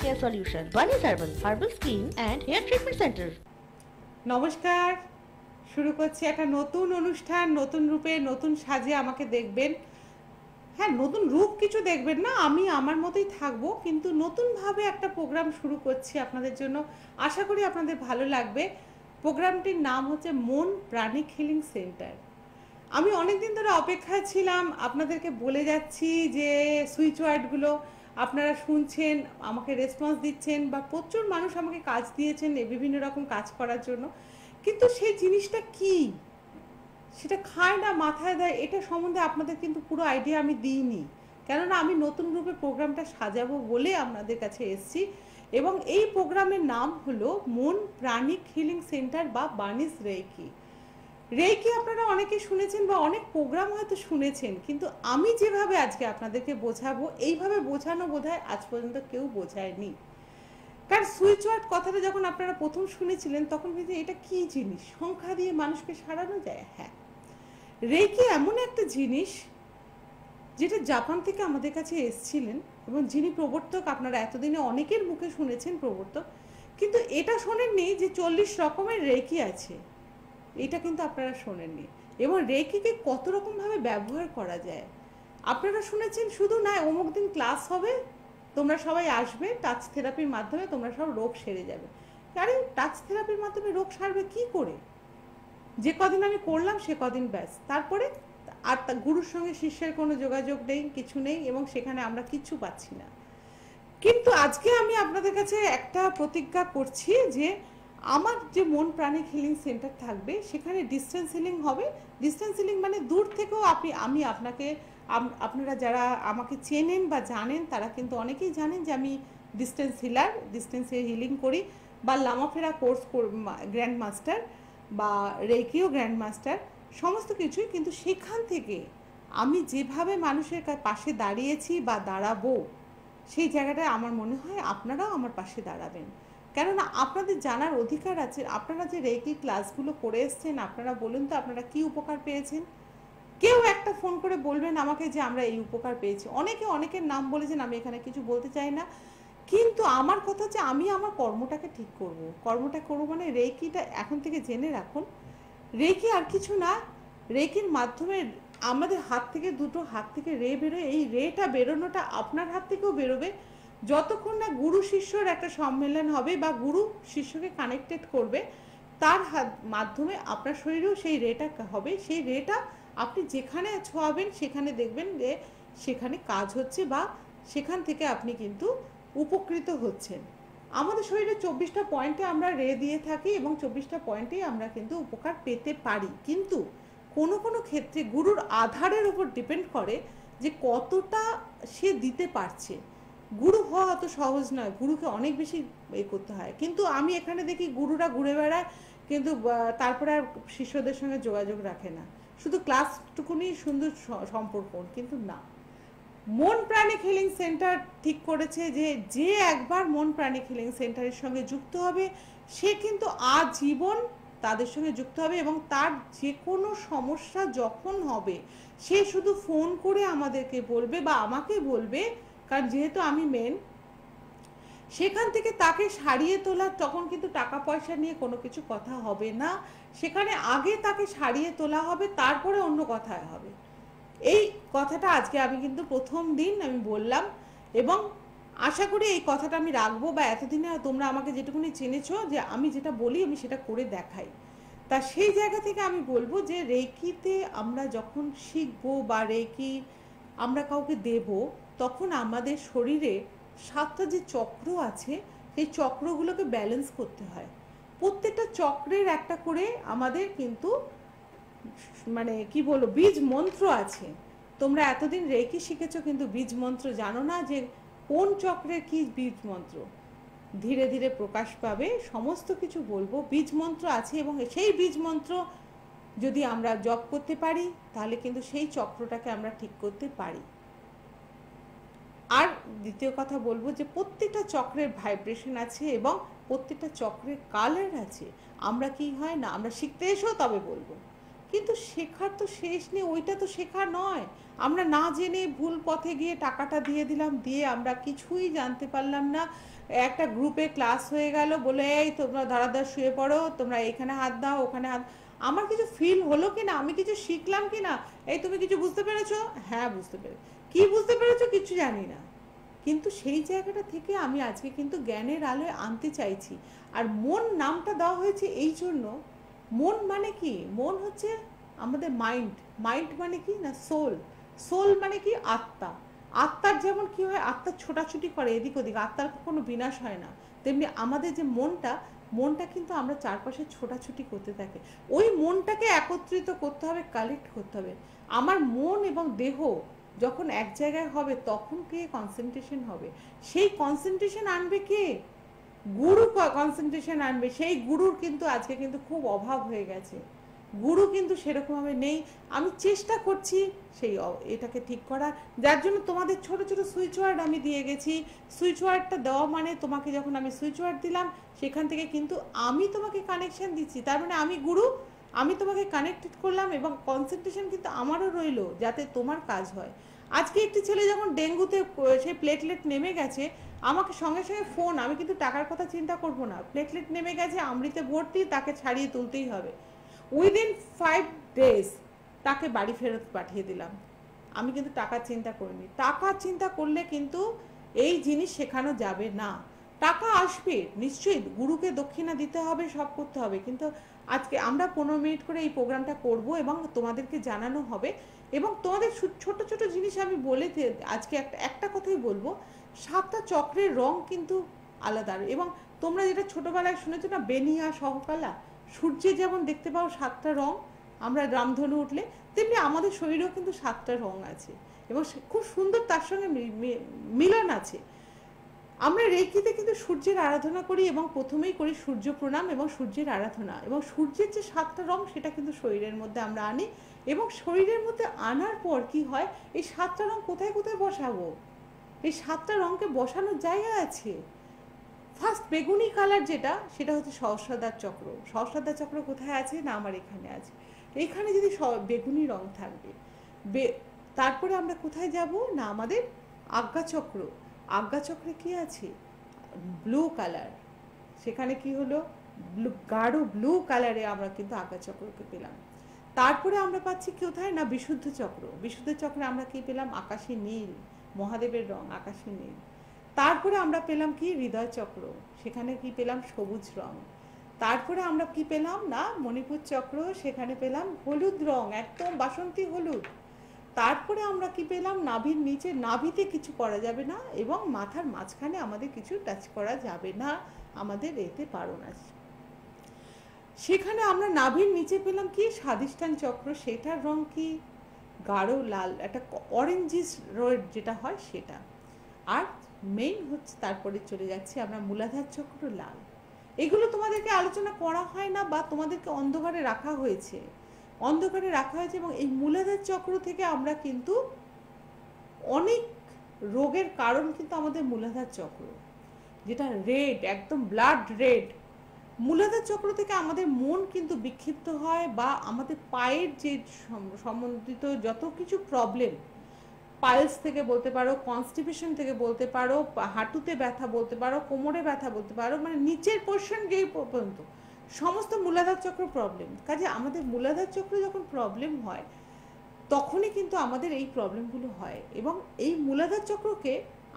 Hair Solution, Bunny's Herbal Skin and Hair Treatment Center. নমস্কার, শুরু করছি একটা নতুন অনুষ্ঠান, নতুন রূপে, নতুন সাজে আমাকে দেখবেন। হ্যাঁ, নতুন রূপ কিছু দেখবেন না, আমি আমার মতোই থাকবো, কিন্তু নতুনভাবে একটা প্রোগ্রাম শুরু করছি আপনাদের জন্য। আশা করি আপনাদের ভালো লাগবে। প্রোগ্রামটির নাম হচ্ছে মন প্রাণিক হিলিং সেন্টার। আমি অনেকদিন ধরে অপেক্ষায় ছিলাম, আপনাদেরকে বলে যাচ্ছি যে সুইচ ওয়ার্ডগুলো আপনারা শুনছেন, আমাকে রেসপন্স দিচ্ছেন, বা প্রচুর মানুষ আমাকে কাজ দিয়েছেন বিভিন্ন রকম কাজ করার জন্য, কিন্তু সেই জিনিসটা কি, সেটা খায় না মাথায় দেয়, এটা সম্বন্ধে আপনাদের কিন্তু পুরো আইডিয়া আমি দিইনি। কেননা আমি নতুন রূপে প্রোগ্রামটা সাজাবো বলে আপনাদের কাছে এসেছি। এবং এই প্রোগ্রামের নাম হলো মন প্রাণিক হিলিং সেন্টার বা বানিস রেকি। রেকি আপনারা অনেকে শুনেছেন বা অনেক প্রোগ্রাম হয়তো শুনেছেন, কিন্তু আমি যেভাবে আজকে আপনাদেরকে বোঝাবো, এইভাবে বোঝানো বোধহয় আজ পর্যন্ত কেউ বোঝায়নি। কারণ সুইচ ওয়ার্ড কথাটা যখন আপনারা প্রথম শুনেছিলেন তখন কিন্তু এটা কি জিনিস, সংখ্যা দিয়ে মানুষকে সারানো যায়? হ্যাঁ, রেকি এমন একটা জিনিস যেটা জাপান থেকে আমাদের কাছে এসেছিলেন, এবং যিনি প্রবর্তক আপনারা এতদিনে অনেকের মুখে শুনেছেন প্রবর্তক, কিন্তু এটা শোনেননি যে 40 রকমের রেকি আছে, এটা কিন্তু আপনারা শোনেননি। এবং রেকিকে কত রকমভাবে ব্যবহার করা যায় আপনারা শুনেছেন, শুধু না অমুক দিন ক্লাস হবে, তোমরা সবাই আসবে, টাচ থেরাপির মাধ্যমে তোমরা সব রোগ সেরে যাবে। আরে টাচ থেরাপির মাধ্যমে রোগ সারবে কি করে? যে কদিন আমি করলাম সে কদিন ব্যাস, তারপরে আর গুরুর সঙ্গে শিষ্যের কোনো যোগাযোগ নেই, কিছু নেই, এবং সেখানে আমরা কিচ্ছু পাচ্ছি না। কিন্তু আজকে আমি আপনাদের কাছে একটা প্রতিজ্ঞা করছি যে আমার যে মন প্রাণিক হিলিং সেন্টার থাকবে সেখানে ডিস্টেন্স হিলিং হবে। ডিস্টেন্স হিলিং মানে দূর থেকেও আমি আপনাকে, আপনারা যারা আমাকে চেনেন বা জানেন তারা কিন্তু অনেকেই জানেন যে আমি ডিস্টেন্স হিলার, ডিস্টেন্সে হিলিং করি, বা লামাফেরা কোর্স গ্র্যান্ড মাস্টার, বা রেকিও গ্র্যান্ড মাস্টার, সমস্ত কিছুই। কিন্তু সেখান থেকে আমি যেভাবে মানুষের পাশে দাঁড়িয়েছি বা দাঁড়াবো, সেই জায়গাটায় আমার মনে হয় আপনারাও আমার পাশে দাঁড়াবেন। কেননা আপনাদের জানার অধিকার আছে। আপনারা যে রেকি ক্লাসগুলো করে এসছেন, আপনারা বলুন তো আপনারা কি উপকার পেয়েছেন? কেউ একটা ফোন করে বলবেন আমাকে যে আমরা এই উপকার পেয়েছি। অনেকের নাম বলেছেন, আমি এখানে কিছু বলতে চাই না, কিন্তু আমার কথা হচ্ছে আমি আমার কর্মটাকে ঠিক করব। কর্মটা করবো মানে রেকিটা এখন থেকে জেনে রাখুন, রেকি আর কিছু না, রেকির মাধ্যমে আমাদের হাত থেকে দুটো হাত থেকে রে বেরোয়, এই রেটা বেরোনোটা আপনার হাত থেকেও বেরোবে যতক্ষণ না গুরু শিষ্যর একটা সম্মেলন হবে বা গুরু শিষ্যকে কানেক্টেড করবে, তার মাধ্যমে আপনার শরীরেও সেই রেটা হবে। সেই রেটা আপনি যেখানে ছোঁয়াবেন সেখানে দেখবেন যে সেখানে কাজ হচ্ছে, বা সেখান থেকে আপনি কিন্তু উপকৃত হচ্ছেন। আমাদের শরীরে 24টা পয়েন্টে আমরা রে দিয়ে থাকি, এবং 24টা পয়েন্টেই আমরা কিন্তু উপকার পেতে পারি। কিন্তু কোনো কোনো ক্ষেত্রে গুরুর আধারের উপর ডিপেন্ড করে যে কতটা সে দিতে পারছে। গুরু হওয়া অত সহজ নয়, গুরুকে অনেক বেশি করতে হয়। কিন্তু আমি এখানে দেখি গুরুরা ঘুরে বেড়ায়, কিন্তু তারপরে আর শিষ্যদের সঙ্গে যোগাযোগ রাখে না, শুধু ক্লাসটুকুনি সুন্দর সম্পর্ক। কিন্তু না, মন প্রাণিক হিলিং সেন্টার ঠিক করেছে যে যে একবার মন প্রাণিক হিলিং সেন্টারের সঙ্গে যুক্ত হবে সে কিন্তু আজীবন তাদের সঙ্গে যুক্ত হবে, এবং তার যে কোনো সমস্যা যখন হবে সে শুধু ফোন করে আমাদেরকে বলবে বা আমাকে বলবে, কারণ যেহেতু আমি মেন, সেখান থেকে তাকে সারিয়ে তোলা, তখন কিন্তু টাকা পয়সা নিয়ে কোনো কিছু কথা হবে না, সেখানে আগে তাকে সারিয়ে তোলা হবে, তারপরে অন্য কথা হবে। এই কথাটা আজকে আমি কিন্তু প্রথম দিন আমি বললাম, এবং আশা করি এই কথাটা আমি রাখবো, বা এতদিনে তোমরা আমাকে যেটুকুনি চিনেছ যে আমি যেটা বলি আমি সেটা করে দেখাই। তা সেই জায়গা থেকে আমি বলবো যে রেকিতে আমরা যখন শিখবো বা রেকি আমরা কাউকে দেব, তখন আমাদের শরীরে 7টা যে চক্র আছে সেই চক্রগুলোকে ব্যালেন্স করতে হয়। প্রত্যেকটা চক্রের একটা করে আমাদের কিন্তু মানে কি বলবো বীজ মন্ত্র আছে। তোমরা এতদিন রেকি শিখেছো কিন্তু বীজ মন্ত্র জানো না যে কোন চক্রের কি বীজ মন্ত্র। ধীরে ধীরে প্রকাশ পাবে, সমস্ত কিছু বলবো। বীজ মন্ত্র আছে, এবং সেই বীজ মন্ত্র যদি আমরা জপ করতে পারি তাহলে কিন্তু সেই চক্রটাকে আমরা ঠিক করতে পারি। আর দ্বিতীয় কথা বলবো যে প্রত্যেকটা চক্রের ভাইব্রেশন আছে, এবং প্রত্যেকটা চক্রের কালার আছে। আমরা কি হয় না, আমরা শিখতে এসো তবে বলবো, কিন্তু শেখার তো শেষ নেই, ওইটা তো শেখা নয়। আমরা না জেনে ভুল পথে গিয়ে টাকাটা দিয়ে দিলাম, দিয়ে আমরা কিছুই জানতে পারলাম না। একটা গ্রুপে ক্লাস হয়ে গেল, বলে এই তোমরা ধরাধর শুয়ে পড়ো, তোমরা এখানে হাত দাও ওখানে হাত। আমার কিছু ফিল হলো কি না, আমি কিছু শিখলাম কি না? এই তুমি কিছু বুঝতে পেরেছো? হ্যাঁ বুঝতে পেরে। কি বুঝতে পেরেছো? কিছু জানি না। কিন্তু সেই জায়গাটা থেকে আমি আজকে কিন্তু জ্ঞানের আলোয় আনতে চাইছি। আর মন নামটা দেওয়া হয়েছে এই জন্য, মন মানে কি? মন হচ্ছে আমাদের মাইন্ড। মাইন্ড মানে কি না সোল। সোল মানে কি? আত্মা। আত্মার যেমন কি হয়, আত্মা ছোটাছুটি করে এদিক ওদিক, আত্মার কোনো বিনাশ হয় না, তেমনি আমাদের যে মনটা, মনটা কিন্তু আমরা চারপাশে ছোটাছুটি করতে থাকি। ওই মনটাকে একত্রিত করতে হবে, কালেক্ট করতে হবে। আমার মন এবং দেহ যখন এক জায়গায় হবে তখন কে কনসেন্ট্রেশন হবে। সেই কনসেন্ট্রেশন আনবে কে? গুরু কনসেন্ট্রেশন আনবে। সেই গুরুর কিন্তু আজকে কিন্তু খুব অভাব হয়ে গেছে, গুরু কিন্তু সেরকমভাবে নেই। আমি চেষ্টা করছি সেই এটাকে ঠিক করার, যার জন্য তোমাদের ছোট ছোট সুইচ ওয়ার্ড আমি দিয়ে গেছি। সুইচ ওয়ার্ডটা দেওয়া মানে তোমাকে যখন আমি সুইচ ওয়ার্ড দিলাম সেখান থেকে কিন্তু আমি তোমাকে কানেকশন দিচ্ছি, তার মানে আমি গুরু, আমি তোমাকে কানেক্টেড করলাম এবং কনসেন্ট্রেশন কিন্তু আমারও রইলো যাতে তোমার কাজ হয়। আজকে একটি ছেলে যখন ডেঙ্গুতে সে প্লেটলেট নেমে গেছে, আমাকে সঙ্গে সঙ্গে ফোন, আমি কিন্তু টাকার কথা চিন্তা করব না, প্লেটলেট নেমে গেছে, আমৃতে ভর্তি, তাকে ছাড়িয়ে তুলতেই হবে। উইদিন 5 days তাকে বাড়ি ফেরত পাঠিয়ে দিলাম। আমি কিন্তু টাকার চিন্তা করিনি। টাকার চিন্তা করলে কিন্তু এই জিনিস শেখানো যাবে না। টাকা আসবে নিশ্চয়ই, গুরুকে দক্ষিণা দিতে হবে, সব করতে হবে, কিন্তু আজকে আমরা 15 মিনিট করে এই প্রোগ্রামটা করব এবং তোমাদেরকে জানানো হবে। এবং তোমাদের ছোট ছোট জিনিস আমি বলে আজকে একটা কথাই বলবো, 7টা চক্রের রং কিন্তু আলাদা। এবং তোমরা যেটা ছোটবেলায় শুনেছো না, বেনিয়া সহকালা, সূর্যে যেমন দেখতে পাও 7টা রং, আমরা রামধনু উঠলে, তেমনি আমাদের শরীরেও কিন্তু 7টা রং আছে এবং খুব সুন্দর তার সঙ্গে মিলন আছে। আমরা রেকিতে কিন্তু সূর্যের আরাধনা করি এবং প্রথমেই করি সূর্য প্রণাম এবং সূর্যের আরাধনা, এবং সূর্যের যে 7টা রং সেটা কিন্তু শরীরের মধ্যে আমরা আনি। এবং শরীরের মধ্যে আনার পর কি হয়, এই 7টা রং কোথায় কোথায় বসাবো? এই 7টা রংকে বসানোর জায়গা আছে। ফার্স্ট বেগুনি কালার যেটা, সেটা হচ্ছে সহস্রদার চক্র। সহস্রদার চক্র কোথায় আছে না? আমার এখানে আছে। এখানে যদি বেগুনি রং থাকবে, তারপরে আমরা কোথায় যাব না? আমাদের আজ্ঞাচক্র। আজ্ঞাচক্রে কি আছে? Blue colour. সেখানে কি হলো? গাঢ় ব্লু কালারে আমরা কিন্তু আজ্ঞাচক্রকে পেলাম। তারপরে আমরা পাচ্ছি কোথায় না? বিশুদ্ধ চক্র। বিশুদ্ধ চক্রে আমরা কি পেলাম? আকাশী নীল, মহাদেবের রং আকাশী নীল। তারপরে আমরা পেলাম কি? হৃদয় চক্র। সেখানে কি পেলাম? সবুজ রং। তারপরে আমরা কি পেলাম না? মণিপুর চক্র। সেখানে পেলাম হলুদ রং, একদম বাসন্তী হলুদ। তারপরে আমরা কি পেলাম? নাভির নিচে, নাভিতে কিছু করা যাবে না এবং মাথার মাঝখানে আমাদের কিছু টাচ করা যাবে না, আমাদের এতে বারণ আছে। সেখানে আমরা নাভির নিচে পেলাম কি? স্বাধিষ্ঠান চক্র। সেটার রং কি? গাঢ় লাল, একটা অরেঞ্জিস রেড যেটা হয় সেটা। আর মেইন হচ্ছে তারপরে চলে যাচ্ছে আমরা মূলাধার চক্র, লাল। এগুলো তোমাদেরকে আলোচনা করা হয় না বা তোমাদেরকে অন্ধকারে রাখা হয়েছে, অন্ধকারে রাখা হয়েছে। এবং এই মূলাধার চক্র থেকে আমরা কিন্তু অনেক রোগের কারণ কিন্তু আমাদের মূলাধার চক্র, যেটা রেড, একদম ব্লাড রেড। মূলাধার চক্র থেকে আমাদের মন কিন্তু বিক্ষিপ্ত হয়, বা আমাদের পায়ের যে সম্বন্ধিত যত কিছু প্রবলেম, পাইলস থেকে বলতে পারো, কনস্টিপেশন থেকে বলতে পারো, হাঁটুতে ব্যথা বলতে পারো, কোমরে ব্যথা বলতে পারো, মানে নিচের পোর্শন যেই পর্যন্ত সমস্ত মূলাধার চক্র প্রবলেম। কাজে আমাদের মূলাধার চক্র যখন প্রবলেম হয় তখনই কিন্তু আমাদের এই প্রবলেমগুলো হয়। এবং এই মূলাধার চক্রকে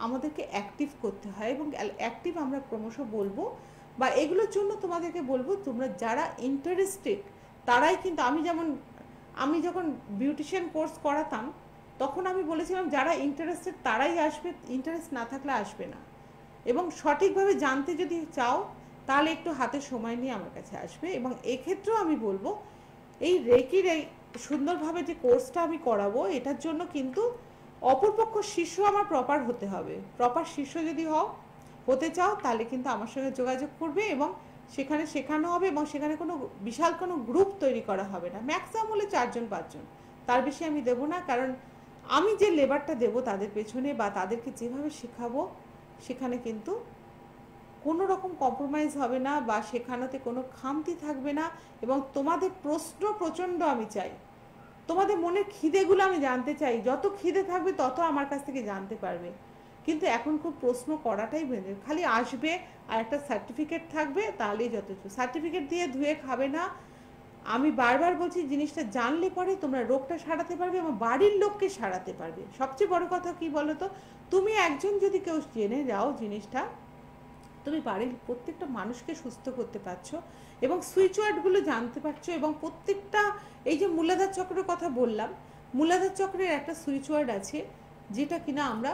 আমাদেরকে অ্যাক্টিভ করতে হয়, এবং অ্যাক্টিভ আমরা ক্রমশ বলবো, বা এগুলোর জন্য তোমাদেরকে বলবো, তোমরা যারা ইন্টারেস্টেড তারাই কিন্তু, আমি যখন বিউটিশিয়ান কোর্স করাতাম তখন আমি বলেছিলাম যারা ইন্টারেস্টেড তারাই আসবে, ইন্টারেস্ট না থাকলে আসবে না। এবং সঠিকভাবে জানতে যদি চাও তাহলে একটু হাতে সময় নিয়ে আমার কাছে আসবে। এবং এক্ষেত্রেও আমি বলবো, এই রেকির এই সুন্দরভাবে যে কোর্সটা আমি করাবো, এটার জন্য কিন্তু অপরপক্ষ শিষ্য আমার প্রপার হতে হবে। প্রপার শিষ্য যদি হতে চাও তাহলে কিন্তু আমার সঙ্গে যোগাযোগ করবে এবং সেখানে শেখানো হবে। এবং সেখানে কোনো বিশাল কোনো গ্রুপ তৈরি করা হবে না, ম্যাক্সিমাম হলে 4-5 জন, তার বেশি আমি দেবো না। কারণ আমি যে লেবারটা দেবো তাদের পেছনে বা তাদেরকে যেভাবে শেখাবো, সেখানে কিন্তু কোনো রকম কম্প্রোমাইজ হবে না বা সেখানেতে কোনো খামতি থাকবে না। এবং তোমাদের প্রশ্ন প্রচণ্ড আমি চাই, তোমাদের মনের খিদেগুলো আমি জানতে চাই। যত খিদে থাকবে তত আমার কাছ থেকে জানতে পারবে। কিন্তু এখন খুব প্রশ্ন করাটাই বেঁধে, খালি আসবে আর একটা সার্টিফিকেট থাকবে, তাহলেই যথেষ্ট। সার্টিফিকেট দিয়ে ধুয়ে খাবে না। আমি বারবার বলছি, জিনিসটা জানলে পরে তোমরা রোগটা সারাতে পারবে এবং বাড়ির লোককে সারাতে পারবে। সবচেয়ে বড় কথা কি বলো তো, তুমি একজন যদি কেউ জেনে যাও জিনিসটা, তুমি বাড়ির প্রত্যেকটা মানুষকে সুস্থ করতে পারছো এবং সুইচ ওয়ার্ডগুলো জানতে পারছো। এবং প্রত্যেকটা, এই যে মূলাধার চক্রের কথা বললাম, মূলাধার চক্রের একটা সুইচ ওয়ার্ড আছে যেটা কিনা আমরা,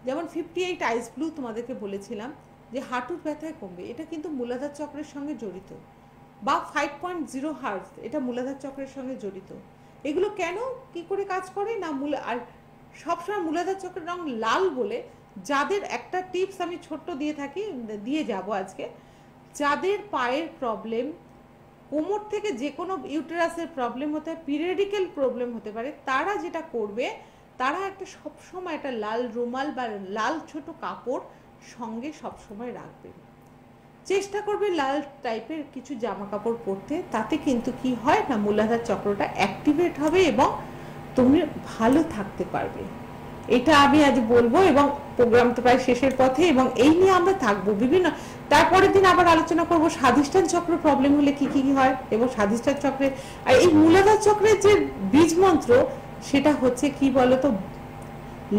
যেমন 58 আইস ব্লু তোমাদেরকে বলেছিলাম যে হাঁটুর ব্যথায় কমবে, এটা কিন্তু মূলাধার চক্রের সঙ্গে জড়িত। বা 5.0 হার্জ, এটা মূলাধার চক্রের সঙ্গে জড়িত। এগুলো কেন কি করে কাজ করে না, আর সবসময় মূলাধার চক্রের রং লাল বলে, যাদের একটা টিপস আমি ছোট্ট দিয়ে যাব আজকে, যাদের পায়ের প্রবলেম, কোমর থেকে যে কোনো ইউটেরাসের প্রবলেম হতে পারে, পিরিয়ডিক্যাল প্রবলেম হতে পারে, তারা যেটা করবে, তারা একটা সবসময় একটা লাল রুমাল বা লাল ছোট কাপড় সঙ্গে সবসময় রাখবে। চেষ্টা করবে লাল টাইপের কিছু জামা কাপড় পরতে, তাতে কিন্তু কি হয় না, মূলাধার চক্রটা অ্যাক্টিভেট হবে এবং তুমি ভালো থাকতে পারবে। এটা আমি আজ বলবো এবং প্রোগ্রাম তো প্রায় শেষের পথে, এবং এই নিয়ে আমরা থাকবো বিভিন্ন। তারপরের দিন আবার আলোচনা করব স্বাধিষ্ঠান চক্র প্রবলেম হলে কি কি হয়, এবং স্বাধিষ্ঠান চক্রে আর এই মূলাধার চক্রের যে বীজ মন্ত্র, সেটা হচ্ছে কি বলতো,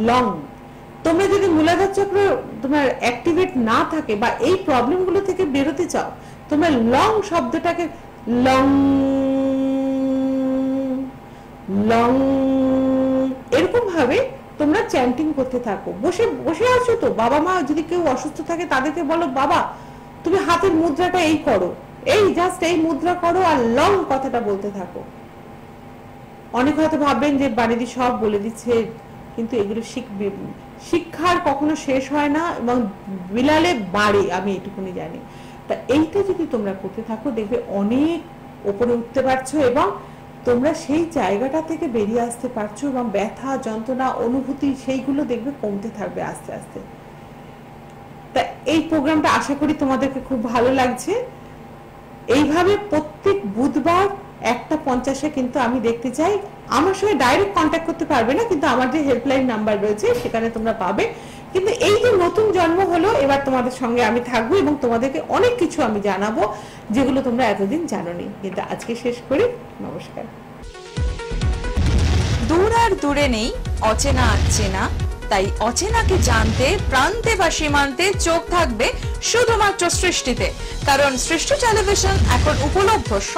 লং। তোমরা যদি মূলাধার চক্র তোমার অ্যাক্টিভেট না থাকে বা এই প্রবলেমগুলো থেকে বেরোতে চাও, তোমরা লং শব্দটাকে লং লং এরকম ভাবে তোমরা চ্যান্টিং করতে থাকো। বসে বসে আছো তো, বাবা মা যদি কেউ অসুস্থ থাকে তাদেরকে বলো, বাবা তুমি হাতের মুদ্রাটা এই করো, এই জাস্ট এই মুদ্রা করো, আর লং কথাটা বলতে থাকো। অনেক হয়তো ভাববেন যে বাড়িতে সব বলে দিচ্ছে, কিন্তু এগুলো শিখবে, শিক্ষার কখনো শেষ হয় না এবং বিলালে বাড়ে, আমি এটুকুনি জানি। তা এইটা যদি তোমরা করতে থাকো, দেখবে অনেক উপরে উঠতে পারছো এবং তোমরা সেই জায়গাটা থেকে বেরিয়ে আসতে পারছো, এবং ব্যথা যন্ত্রণা অনুভূতি সেইগুলো দেখবে কমতে থাকবে আস্তে আস্তে। তা এই প্রোগ্রামটা আশা করি তোমাদেরকে খুব ভালো লাগছে। এইভাবে প্রত্যেক বুধবার 1:50 কিন্তু আমি দেখতে চাই। আমার সঙ্গে ডাইরেক্ট কন্ট্যাক্ট করতে পারবে না, কিন্তু আমার যে হেল্পলাইন নাম্বার রয়েছে সেখানে তোমরা পাবে। কিন্তু এই যে নতুন জন্ম হলো, এবার তোমাদের সঙ্গে আমি থাকবো এবং তোমাদেরকে অনেক কিছু আমি জানাবো যেগুলো তোমরা এতদিন জানোনি। কিন্তু আজকে শেষ করি, নমস্কার। দূর আর দূরে নেই অচেনা চেনা, তাই অচেনাকে জানতে প্রান্তে বা সীমান্তে চোখ থাকবে শুধুমাত্র সৃষ্টিতে, কারণ সৃষ্টি টেলিভিশন এখন উপলব্ধ